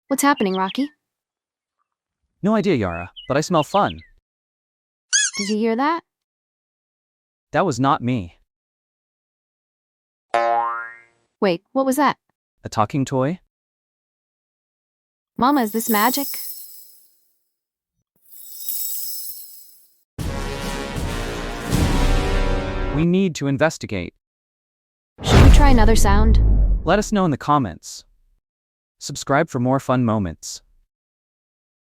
What's happening, Rocky? No idea, Yara, but I smell fun. Did you hear that? That was not me. Wait, what was that? A talking toy? Mama, is this magic? We need to investigate. Should we try another sound? Let us know in the comments. Subscribe for more fun moments.